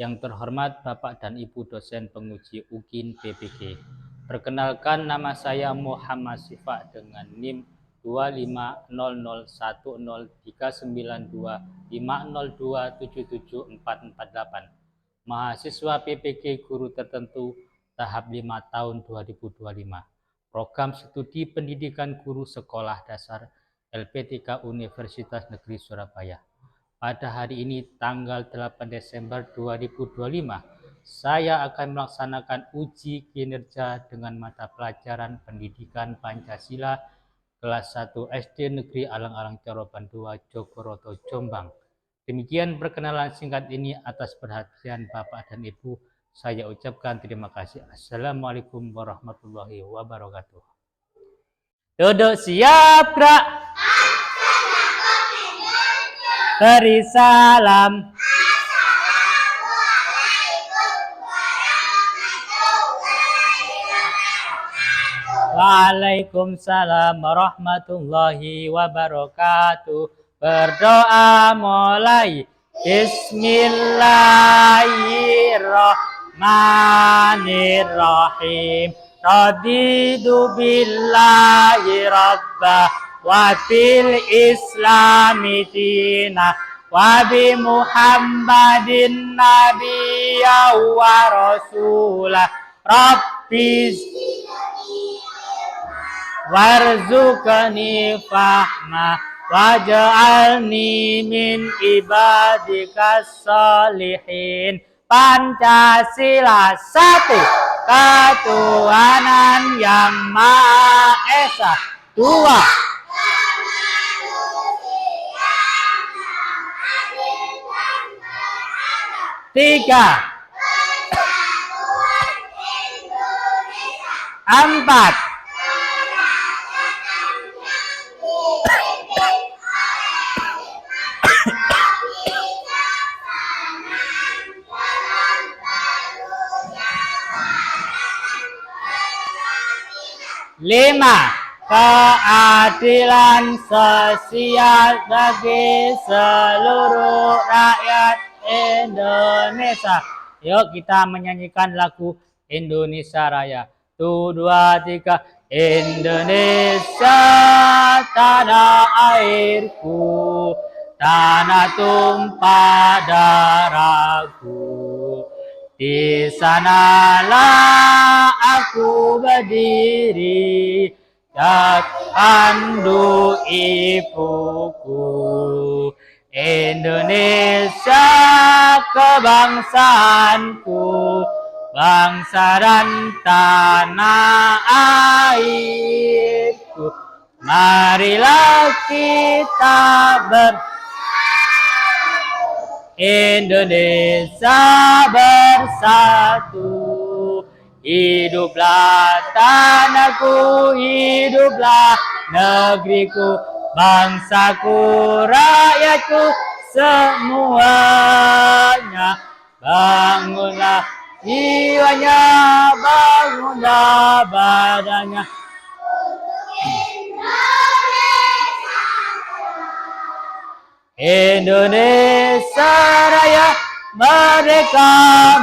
Yang terhormat Bapak dan Ibu dosen penguji UKIN PPG. Perkenalkan, nama saya Muhammad Sifa dengan NIM 25001039250277448. Mahasiswa PPG guru tertentu tahap 5 tahun 2025. Program Studi Pendidikan Guru Sekolah Dasar LPTK Universitas Negeri Surabaya. Pada hari ini tanggal 8 Desember 2025, saya akan melaksanakan uji kinerja dengan mata pelajaran Pendidikan Pancasila kelas 1 SD Negeri Alang-Alang Coroban 2 Jogoroto Jombang. Demikian perkenalan singkat ini. Atas perhatian Bapak dan Ibu, saya ucapkan terima kasih. Assalamualaikum warahmatullahi wabarakatuh. Duduk siap, gerak. Beri salam. Waalaikumsalam warahmatullahi wabarakatuh. Berdoa mulai. Bismillahirrahmanirrahim. Raditu billahi rabbah wa bil islami dina wa bi Muhammadin nabiyya wa rasulah. Rabbi warzuqni fahma waj'alni min ibadikas sholihin. Pancasila satu, ketuhanan yang Maha Esa. Dua, tiga, empat, lima, keadilan sosial bagi seluruh rakyat Indonesia. Yuk kita menyanyikan lagu Indonesia Raya. 1, 2, 3. Indonesia tanah airku, tanah tumpah darahku. Di sanalah aku berdiri, pandu ibuku. Indonesia kebangsaanku, bangsa dan tanah airku. Marilah kita Indonesia bersatu. Hiduplah tanahku, hiduplah negeriku, bangsaku, rakyatku semuanya. Bangunlah jiwanya, bangunlah badannya. Indonesia Raya, merdeka,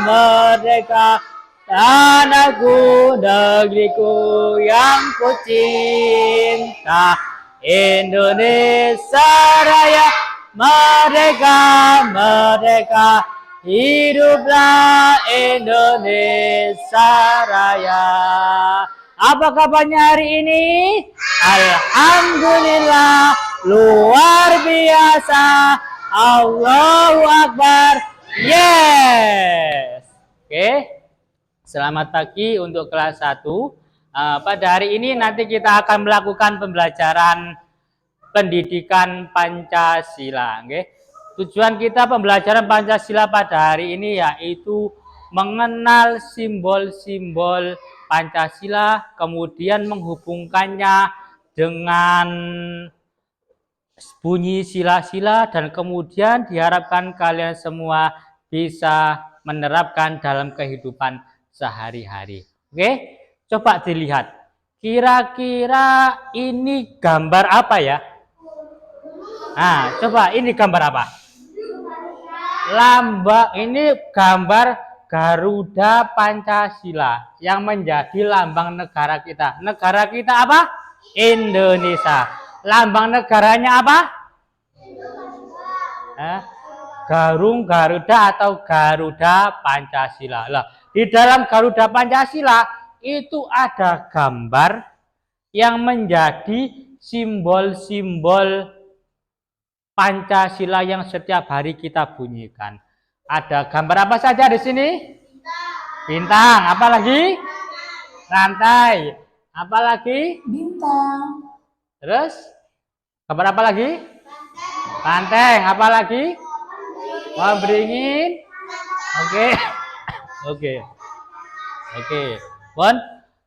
merdeka, tanahku, negeriku yang ku cinta. Indonesia Raya, merdeka, merdeka, hiduplah Indonesia Raya. Apa kabarnya hari ini? Alhamdulillah, luar biasa. Allahu Akbar. Yes. Oke. Selamat pagi untuk kelas 1. Pada hari ini nanti kita akan melakukan pembelajaran pendidikan Pancasila. Oke. Tujuan kita pembelajaran Pancasila pada hari ini yaitu mengenal simbol-simbol Pancasila, kemudian menghubungkannya dengan bunyi sila-sila, dan kemudian diharapkan kalian semua bisa menerapkan dalam kehidupan sehari-hari. Oke, coba dilihat. Kira-kira ini gambar apa ya? Nah, coba ini gambar apa? ini gambar Garuda Pancasila yang menjadi lambang negara kita. Negara kita apa? Indonesia. Lambang negaranya apa? Garung Garuda atau Garuda Pancasila. Lah, di dalam Garuda Pancasila itu ada gambar yang menjadi simbol-simbol Pancasila yang setiap hari kita bunyikan. Ada gambar apa saja di sini? Bintang. Apa lagi? Rantai. Apa lagi? Bintang. Terus? Gambar apa lagi? Banteng. Apa lagi? Oh, beringin. Oke. Oke. Bon,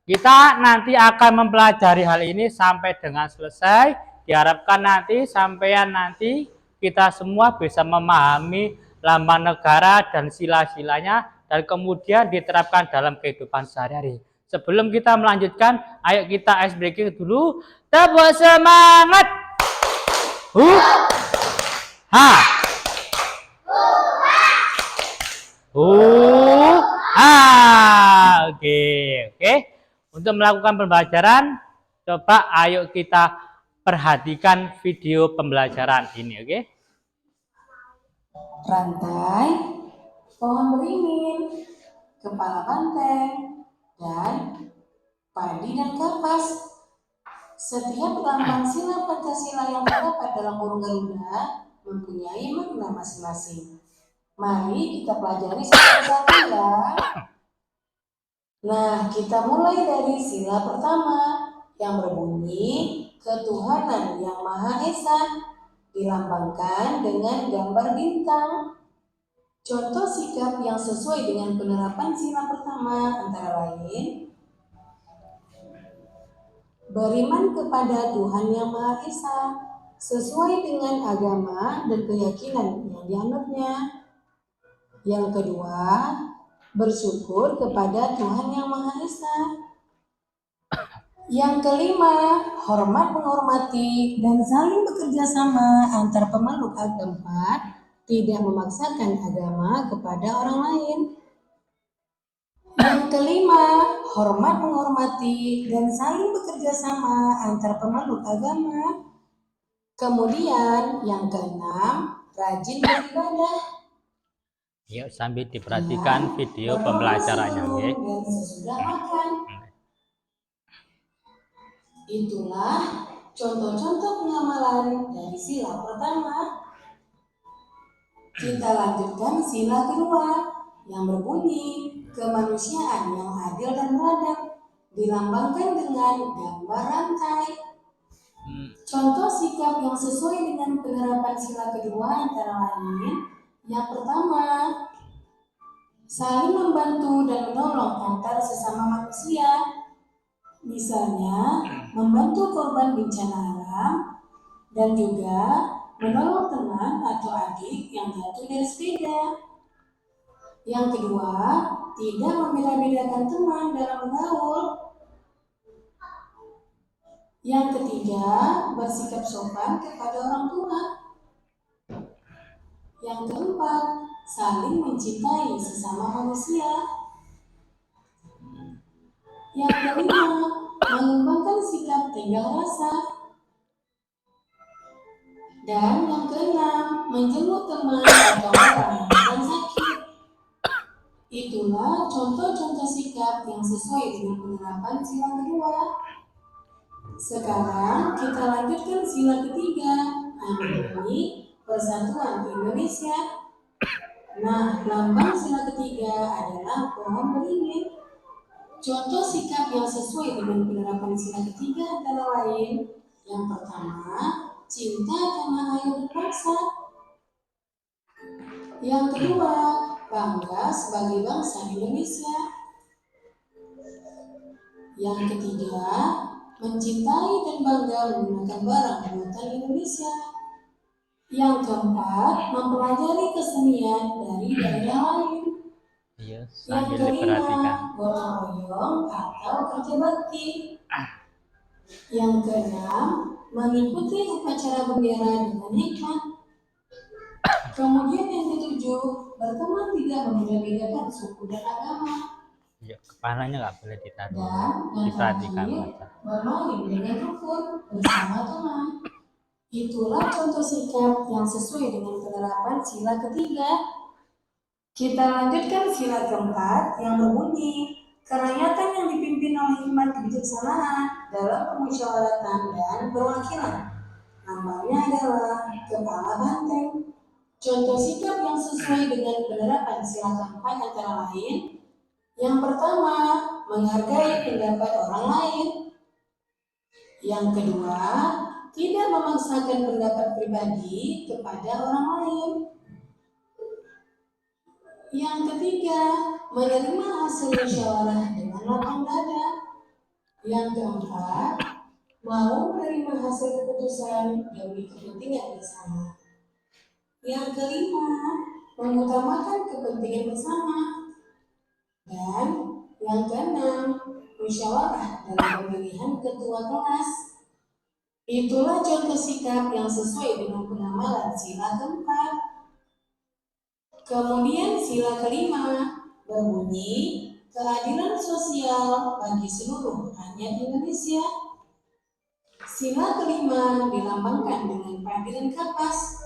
kita nanti akan mempelajari hal ini sampai dengan selesai. Diharapkan nanti sampean nanti kita semua bisa memahami lambang negara dan sila-silanya dan kemudian diterapkan dalam kehidupan sehari-hari. Sebelum kita melanjutkan, ayo kita ice breaking dulu. Tepuk semangat. Ha. Oke. Untuk melakukan pembelajaran, coba ayo kita perhatikan video pembelajaran ini, oke? Rantai, pohon beringin, kepala banteng, dan padi dan kapas. Setiap lambang sila Pancasila yang terdapat dalam burung Garuda mempunyai makna masing-masing. Mari kita pelajari satu-satu ya. Nah, kita mulai dari sila pertama yang berbunyi Ketuhanan Yang Maha Esa, dilambangkan dengan gambar bintang. Contoh sikap yang sesuai dengan penerapan sila pertama antara lain beriman kepada Tuhan Yang Maha Esa sesuai dengan agama dan keyakinan yang dianutnya. Yang kedua, bersyukur kepada Tuhan Yang Maha Esa. Yang kelima, hormat menghormati dan saling bekerja sama antar pemeluk agama, tidak memaksakan agama kepada orang lain. Yang kelima, hormat menghormati dan saling bekerja sama antar pemeluk agama. Kemudian yang keenam, rajin beribadah. Yuk sambil diperhatikan video pembelajarannya, oke? Dan sesudah makan. Itulah contoh-contoh pengamalan dari sila pertama. Kita lanjutkan sila kedua yang berbunyi kemanusiaan yang adil dan beradab, dilambangkan dengan gambar rantai. Contoh sikap yang sesuai dengan penerapan sila kedua antara lain, yang pertama, saling membantu dan menolong antar sesama manusia. Misalnya, membantu korban bencana alam dan juga menolong teman atau adik yang jatuh dari sepeda. Yang kedua, tidak membeda-bedakan teman dalam bergaul. Yang ketiga, bersikap sopan kepada orang tua. Yang keempat, saling mencintai sesama manusia. Yang kelima, mengembangkan sikap tenggang rasa. Dan yang keenam, menjenguk teman atau orang yang sedang sakit. Itulah contoh-contoh sikap yang sesuai dengan penerapan sila kedua. Sekarang kita lanjutkan sila ketiga, yang berbunyi Persatuan Indonesia. Nah, lambang sila ketiga adalah pohon beringin. Contoh sikap yang sesuai dengan penerapan sila ketiga antara lain, yang pertama, cinta tanah air dan bangsa. Yang kedua, bangga sebagai bangsa Indonesia. Yang ketiga, mencintai dan bangga menggunakan barang buatan Indonesia. Yang keempat, mempelajari kesenian dari daerah lain. Yang kelima, gotong royong atau kerja bakti. Yang keenam, mengikuti upacara bendera dengan hikmat. Kemudian yang ketujuh, berteman tidak membeda-bedakan suku dan agama. Ya, kepalanya nggak boleh ditaruh. Dan yang Diperhatikan terakhir, saja. bermain dengan rukun bersama teman. Itulah contoh sikap yang sesuai dengan penerapan sila ketiga. Kita lanjutkan sila keempat yang berbunyi, kerakyatan yang dipimpin oleh hikmat kebijaksanaan dalam permusyawaratan dan perwakilan. Namanya adalah kepala banteng. Contoh sikap yang sesuai dengan penerapan sila keempat antara lain, yang pertama, menghargai pendapat orang lain. Yang kedua, tidak memaksakan pendapat pribadi kepada orang lain. Yang ketiga, menerima hasil musyawarah dengan lapang dada. Yang keempat, mau menerima hasil keputusan demi kepentingan bersama. Yang kelima, mengutamakan kepentingan bersama. Dan yang keenam, musyawarah dalam pemilihan ketua kelas. Itulah contoh sikap yang sesuai dengan penamalan sila keempat. Kemudian sila kelima berbunyi, keadilan sosial bagi seluruh rakyat Indonesia. Sila kelima dilambangkan dengan padilan kapas.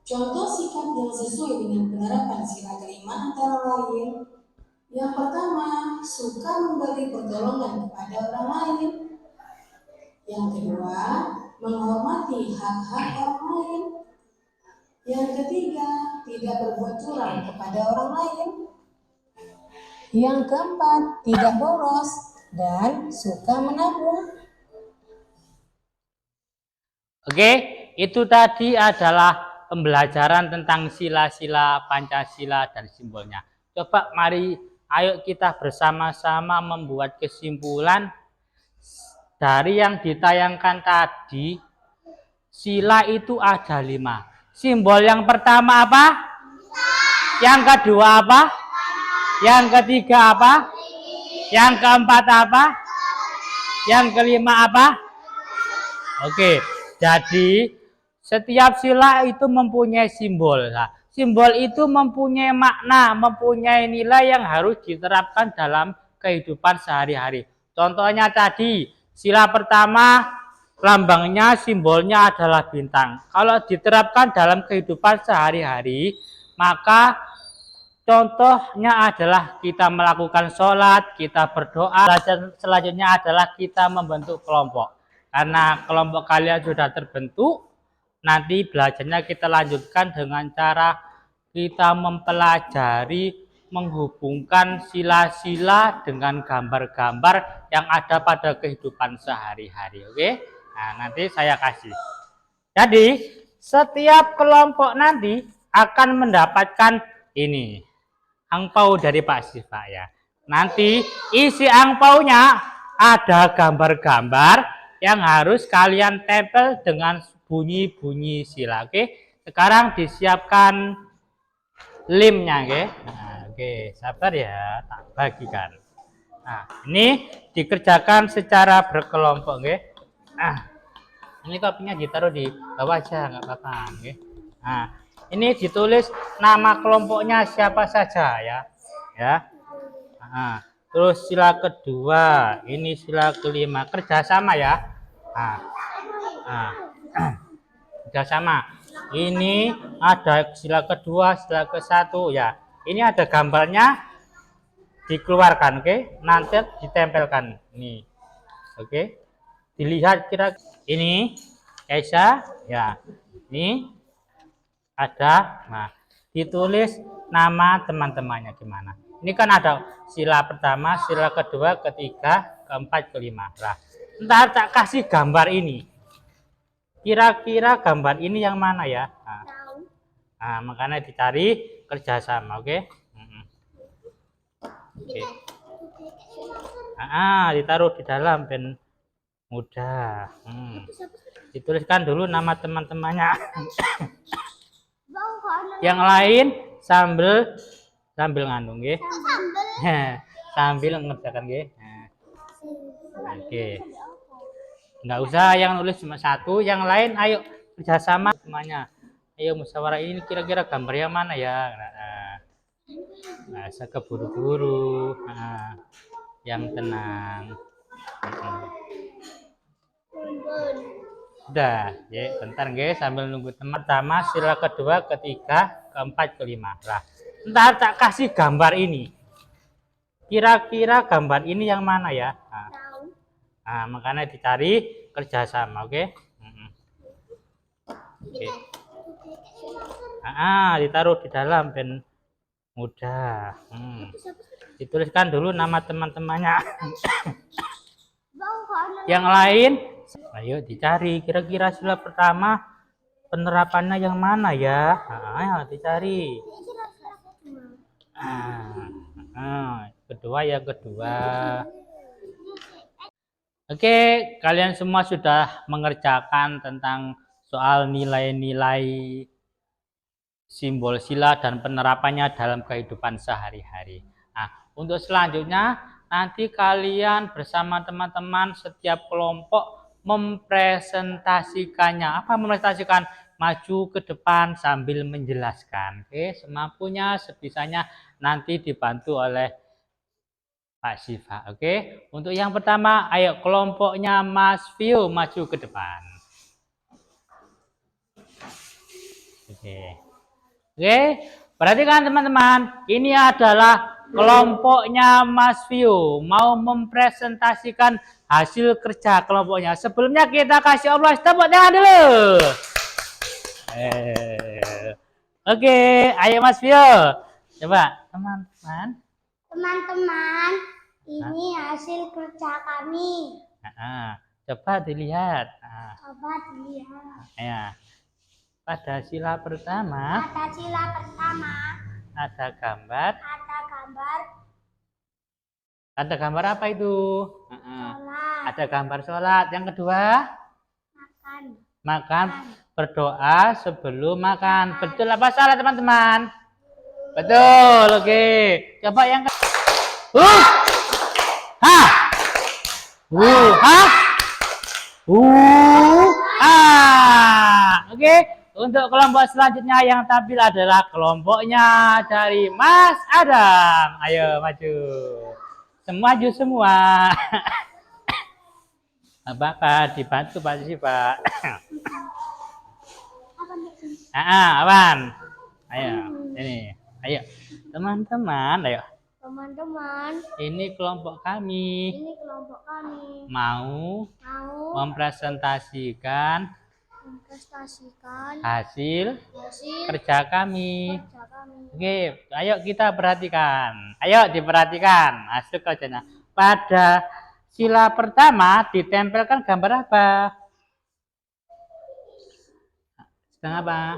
Contoh sikap yang sesuai dengan penerapan sila kelima antara lain, yang pertama, suka memberi pertolongan kepada orang lain. Yang kedua, menghormati hak-hak orang lain. Yang ketiga, tidak berbuat curang kepada orang lain. Yang keempat, tidak boros dan suka menabung. Oke, itu tadi adalah pembelajaran tentang sila-sila Pancasila dan simbolnya. Coba mari ayo kita bersama-sama membuat kesimpulan dari yang ditayangkan tadi. Sila itu ada 5. Simbol yang pertama apa? Yang kedua apa? Yang ketiga apa? Yang keempat apa? Yang kelima apa? Oke, jadi setiap sila itu mempunyai simbol. Nah, simbol itu mempunyai makna, mempunyai nilai yang harus diterapkan dalam kehidupan sehari-hari. Contohnya tadi, sila pertama lambangnya, simbolnya adalah bintang. Kalau diterapkan dalam kehidupan sehari-hari, maka contohnya adalah kita melakukan sholat, kita berdoa. Selanjutnya adalah kita membentuk kelompok. Karena kelompok kalian sudah terbentuk, nanti belajarnya kita lanjutkan dengan cara kita mempelajari, menghubungkan sila-sila dengan gambar-gambar yang ada pada kehidupan sehari-hari. Oke? Nah, nanti saya kasih. Jadi, setiap kelompok nanti akan mendapatkan ini, angpau dari Pak Siva ya. Nanti isi angpaunya ada gambar-gambar yang harus kalian tempel dengan bunyi-bunyi sila. Oke, sekarang disiapkan limnya, oke. Nah, oke, sabar ya, tak bagikan. Nah, ini dikerjakan secara berkelompok, oke. Nah, ini kopinya ditaruh di bawah aja, nggak apa-apa, oke. Nah, ini ditulis nama kelompoknya siapa saja ya, ya. Nah, terus sila kedua, ini sila kelima, kerjasama ya. Nah, kerjasama. Ini ada sila kedua, sila ke-1 ya. Ini ada gambarnya, dikeluarkan, oke. Nanti ditempelkan. Nih, oke. Dilihat kira ini Kaisa ya. Ini ada. Nah, ditulis nama teman-temannya gimana. Ini kan ada sila pertama, sila kedua, ketiga, keempat, kelima. Nah, ntar tak kasih gambar ini. Kira-kira gambar ini yang mana ya? Nah, makanya dicari kerjasama, oke? Oke. Ditaruh di dalam ben mudah. Dituliskan dulu nama teman-temannya. Yang lain sambil ngandung, nggih. Sambil ngerjakan, nggih. Oke. Nggak usah yang nulis cuma satu, yang lain ayo kerjasama semuanya. Ayo musyawarah ini kira-kira gambar yang mana ya? Nah, keburu-buru. Yang tenang. Udah, ya, bentar guys, sambil nunggu teman pertama, sila kedua, ketiga, keempat, kelima. Lah, ntar tak kasih gambar ini. Kira-kira gambar ini yang mana ya? Nah, makanya dicari kerjasama, oke? Oke. Ditaruh di dalam pen mudah. Dituliskan dulu nama teman-temannya. Yang lain, ayo dicari kira-kira sila pertama penerapannya yang mana ya? Ayo dicari. Kedua yang kedua. Oke, kalian semua sudah mengerjakan tentang soal nilai-nilai simbol sila dan penerapannya dalam kehidupan sehari-hari. Nah, untuk selanjutnya nanti kalian bersama teman-teman setiap kelompok mempresentasikannya. Apa mempresentasikan? Maju ke depan sambil menjelaskan. Oke, semampunya, sebisanya, nanti dibantu oleh Pak Siva. Oke, untuk yang pertama, ayo kelompoknya Mas Vio maju ke depan. Oke, perhatikan teman-teman, ini adalah kelompoknya Mas Vio mau mempresentasikan hasil kerja kelompoknya. Sebelumnya kita kasih Allah tepuk tangan dulu. Oke, ayo Mas Vio. Coba teman-teman. Teman-teman, ini hasil kerja kami. Coba dilihat. Coba dilihat. Ya. Pada sila pertama. Ada gambar. Ada gambar apa itu? Sholat. Ada gambar sholat. Yang kedua? Makan. Berdoa sebelum makan. Betul apa salah teman-teman? Betul. Oke. Coba yang kedua. Oke. Untuk kelompok selanjutnya yang tampil adalah kelompoknya dari Mas Adam. Ayo maju. Maju semua. Apakah dibantu Pak Siva? Awan. Ayo, ini. Ayo. Teman-teman, ayo. Teman-teman, ini kelompok kami. Mau mempresentasikan hasil kerja kami. Oke, ayo kita perhatikan. Ayo diperhatikan hasil kerjanya. Pada sila pertama ditempelkan gambar apa? Sedang apa?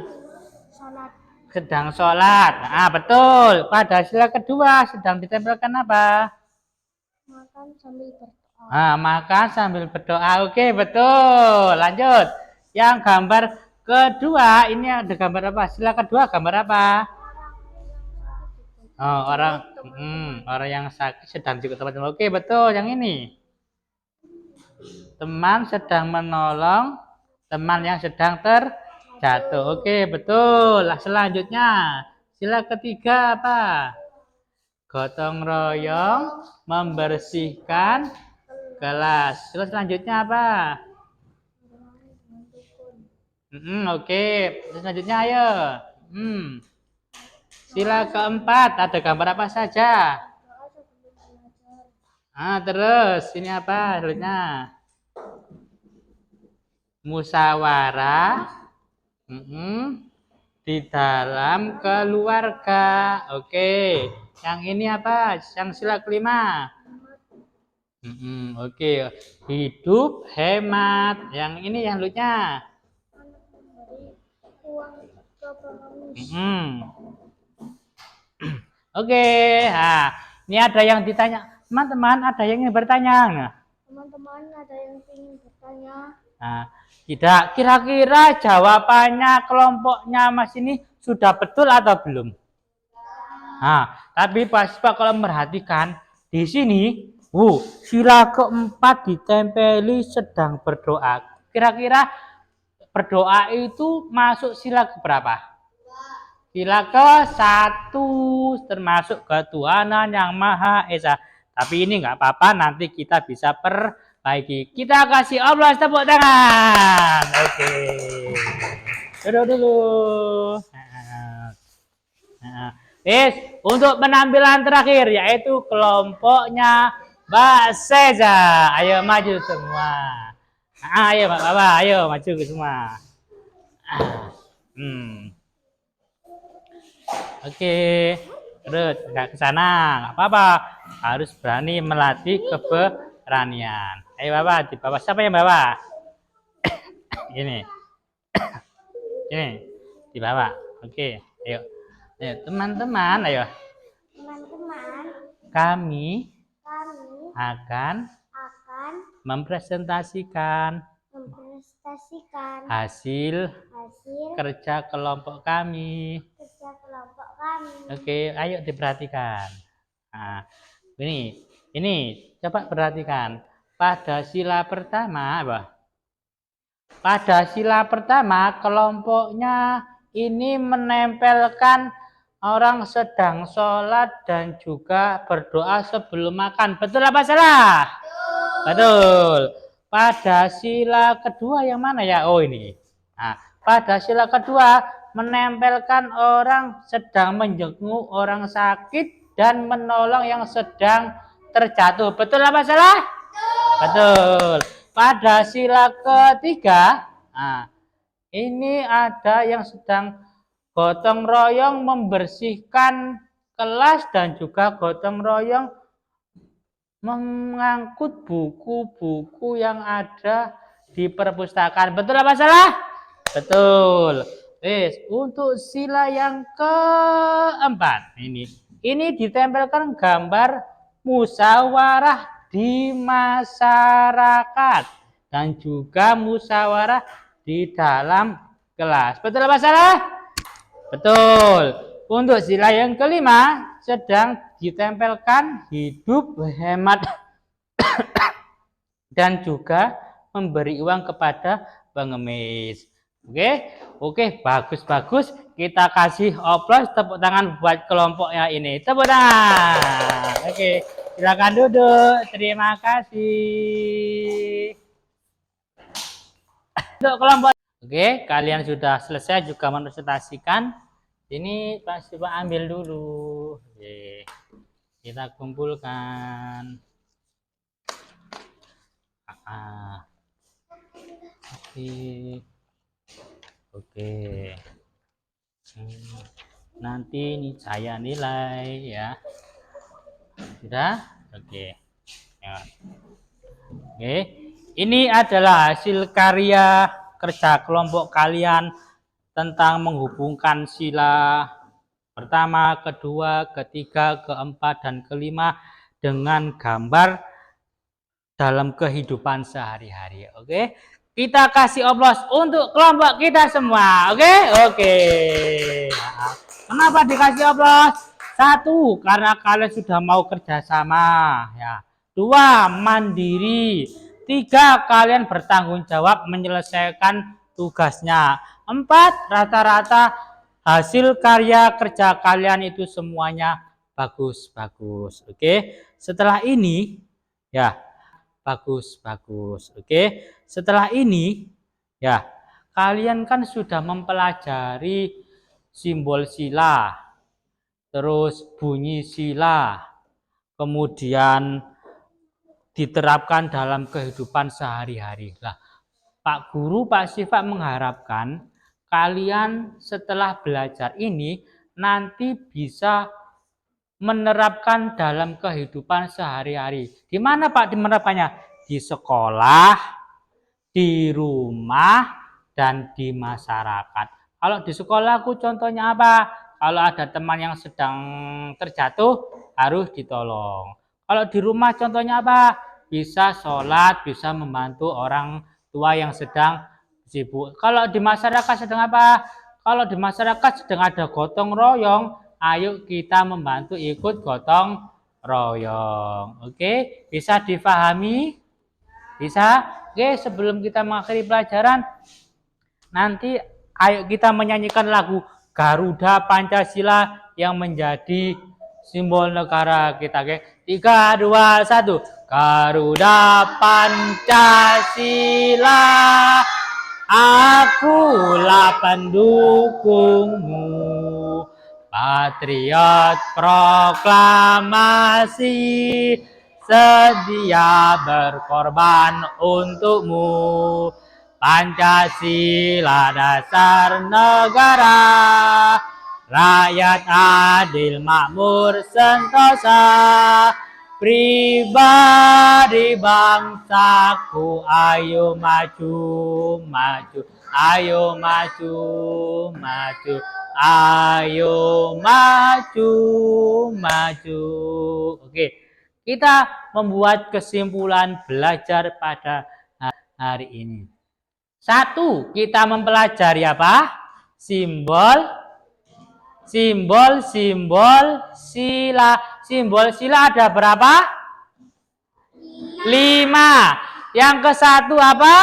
Sedang sholat. Betul. Pada sila kedua sedang ditempelkan apa? Makan sambil berdoa. Makan sambil berdoa. Oke, betul. Lanjut. Yang gambar kedua, ini ada gambar apa? Sila kedua gambar apa? Orang yang sakit sedang juga teman-teman. Oke, betul. Yang ini. Teman sedang menolong teman yang sedang terjatuh. Oke, betul. Selanjutnya, sila ketiga apa? Gotong royong membersihkan kelas. Terus selanjutnya apa? Oke. Selanjutnya ayo. Sila keempat ada gambar apa saja? Terus ini apa selanjutnya? Musyawarah di dalam keluarga. Oke. Yang ini apa? Yang sila kelima. Oke. Hidup hemat. Yang ini yang lucunya. Oke. Ini ada yang ditanya. Teman-teman, ada yang ingin bertanya? Teman-teman, ada yang ingin bertanya? Tidak. Kira-kira jawabannya kelompoknya Mas ini sudah betul atau belum? Tapi Pak kalau merhatikan di sini, sila keempat ditempeli sedang berdoa. Kira-kira berdoa itu masuk sila keberapa? Sila ke-1, termasuk ketuhanan yang Maha Esa. Tapi ini nggak apa-apa, nanti kita bisa perbaiki. Kita kasih Allah tepuk tangan. Oke. Duduk dulu. Untuk penampilan terakhir yaitu kelompoknya Mbak Seza. Ayo maju semua. Ayo Mbak Baba, ayo maju ke semua. Oke, terus nggak ke sana, nggak apa-apa. Harus berani melatih keberanian. Ayo Bapak, di bawah siapa yang bawa? Ini, ini di bawah. Oke, ayo, ayo teman-teman, ayo. Teman-teman, Kami akan mempresentasikan hasil kerja kelompok kami. Oke, ayo diperhatikan. Nah, ini coba perhatikan. Pada sila pertama, apa? Pada sila pertama, kelompoknya ini menempelkan orang sedang sholat dan juga berdoa sebelum makan. Betul apa salah? Betul. Pada sila kedua yang mana ya? Oh ini. Nah, pada sila kedua menempelkan orang sedang menjenguk orang sakit dan menolong yang sedang terjatuh. Betul apa salah? Betul. Pada sila ketiga, nah, ini ada yang sedang gotong royong membersihkan kelas dan juga gotong royong mengangkut buku-buku yang ada di perpustakaan. Betul apa salah? Betul. Untuk sila yang keempat ini ditempelkan gambar musyawarah di masyarakat dan juga musyawarah di dalam kelas. Betul apa salah? Betul. Untuk sila yang kelima sedang ditempelkan hidup hemat dan juga memberi uang kepada pengemis. Oke, bagus. Kita kasih oplos, tepuk tangan buat kelompoknya ini. Tepuk tangan. Oke, silakan duduk. Terima kasih. Untuk kelompok. Oke, kalian sudah selesai juga mempresentasikan. Ini Pak Siva ambil dulu. Oke, kita kumpulkan. Oke. Nanti ini saya nilai ya. Sudah? Oke. Ya. Oke. Ini adalah hasil karya kerja kelompok kalian tentang menghubungkan sila pertama, kedua, ketiga, keempat, dan kelima dengan gambar dalam kehidupan sehari-hari. Oke, kita kasih oplos untuk kelompok kita semua. Oke. Kenapa dikasih oplos? 1, karena kalian sudah mau kerjasama. Ya. 2, mandiri. 3, kalian bertanggung jawab menyelesaikan tugasnya. 4, rata-rata hasil karya kerja kalian itu semuanya bagus. Oke, setelah ini ya bagus. Oke, setelah ini ya kalian kan sudah mempelajari simbol sila, terus bunyi sila, kemudian diterapkan dalam kehidupan sehari-hari. Nah, Pak Guru, Pak Sifat mengharapkan kalian setelah belajar ini nanti bisa menerapkan dalam kehidupan sehari-hari. Di mana Pak menerapkannya? Di sekolah, di rumah, dan di masyarakat. Kalau di sekolah aku contohnya apa? Kalau ada teman yang sedang terjatuh harus ditolong. Kalau di rumah contohnya apa? Bisa sholat, bisa membantu orang tua yang sedang sibuk. Kalau di masyarakat sedang apa? Kalau di masyarakat sedang ada gotong royong, ayo kita membantu ikut gotong royong. Oke, bisa difahami? Bisa? Oke, sebelum kita mengakhiri pelajaran, Nanti ayo kita menyanyikan lagu Garuda Pancasila yang menjadi simbol negara kita. Oke? 3, 2, 1. Garuda Pancasila, akulah pendukungmu, patriot proklamasi, sedia berkorban untukmu. Pancasila dasar negara, rakyat adil makmur sentosa, pribadi bangsaku, ayo maju, maju, ayo maju, maju, ayo maju, maju. Oke, kita membuat kesimpulan belajar pada hari ini. 1, kita mempelajari apa? Simbol sila. Simbol sila ada berapa? 5. Yang ke-1 apa?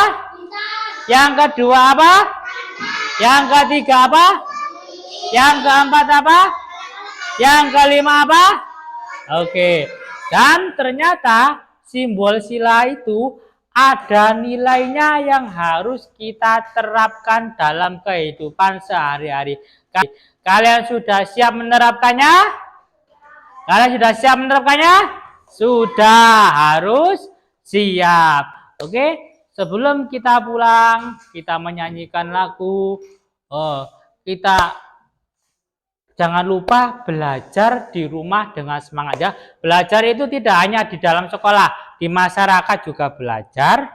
Yang kedua apa? Yang ketiga apa? Yang keempat apa? Yang kelima apa? Oke. Dan ternyata simbol sila itu ada nilainya yang harus kita terapkan dalam kehidupan sehari-hari. Kalian sudah siap menerapkannya? Kalian sudah siap menerapkannya? Sudah, harus siap. Oke, sebelum kita pulang, kita menyanyikan lagu. Kita jangan lupa belajar di rumah dengan semangat ya. Belajar itu tidak hanya di dalam sekolah, di masyarakat juga belajar,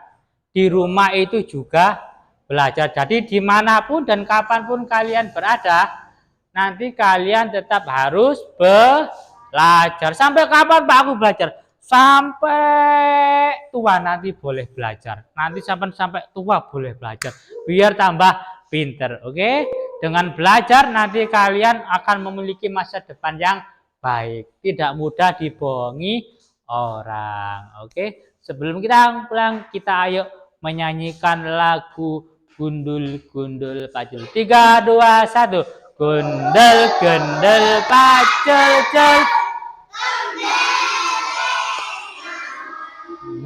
di rumah itu juga belajar. Jadi dimanapun dan kapanpun kalian berada, nanti kalian tetap harus belajar. Sampai kapan Pak aku belajar? Sampai tua nanti boleh belajar. Nanti sampai tua boleh belajar. Biar tambah pinter, oke? Dengan belajar nanti kalian akan memiliki masa depan yang baik. Tidak mudah dibohongi orang. Oke, sebelum kita pulang, kita ayo menyanyikan lagu Gundul-gundul pacul. 3, 2, 1. Gundul-gundul pacul-cul,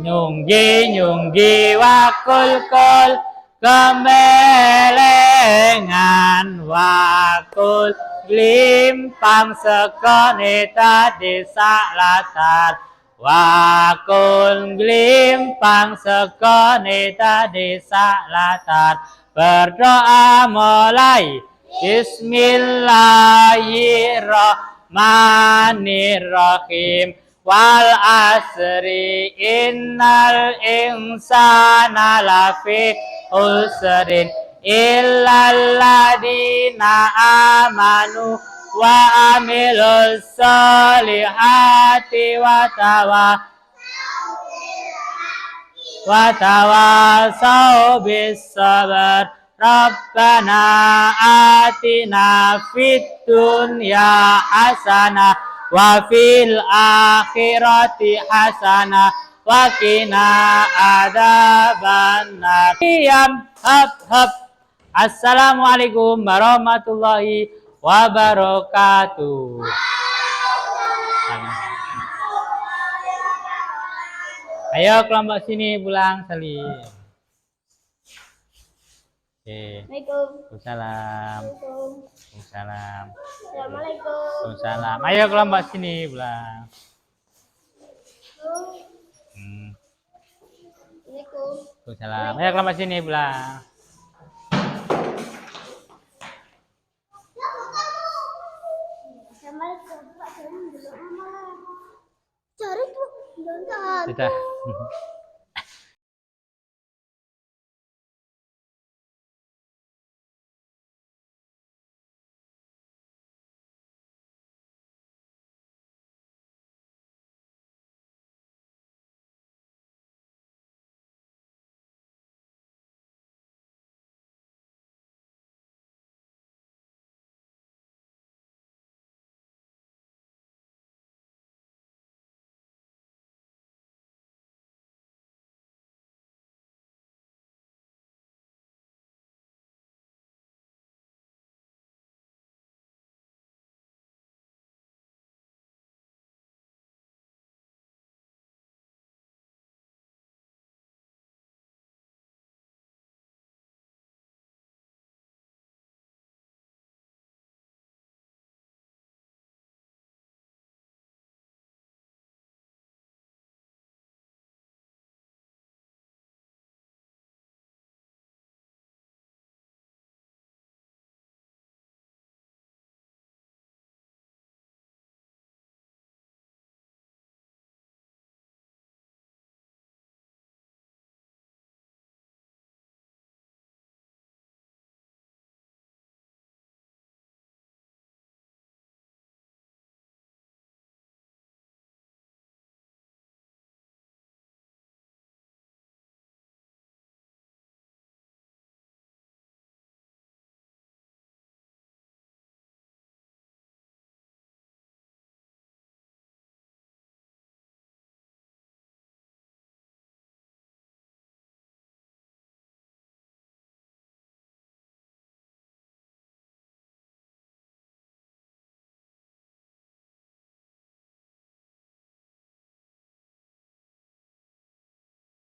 nyunggi-nyunggi wakul-kul, kemelengan wakul, glimpang sekone tadi saklatan, wakul glimpang sekone tadi saklatan. Berdoa mulai, Bismillahirrahmanirrahim. Wal asri innal insana lafi usrin illal ladina amanu wa amilus solihati wa tawasau bis sabar. Rabbana atina fid dunya hasanah wa fil akhirati hasanah wa qina adzabannar. Assalamualaikum warahmatullahi wabarakatuh. Ayo kelompok sini pulang salim. Waalaikumsalam. Waalaikumsalam. Waalaikumsalam. Ayo kelompok sini pulang. Waalaikumsalam. Ayo kelompok sini pulang. Sudah.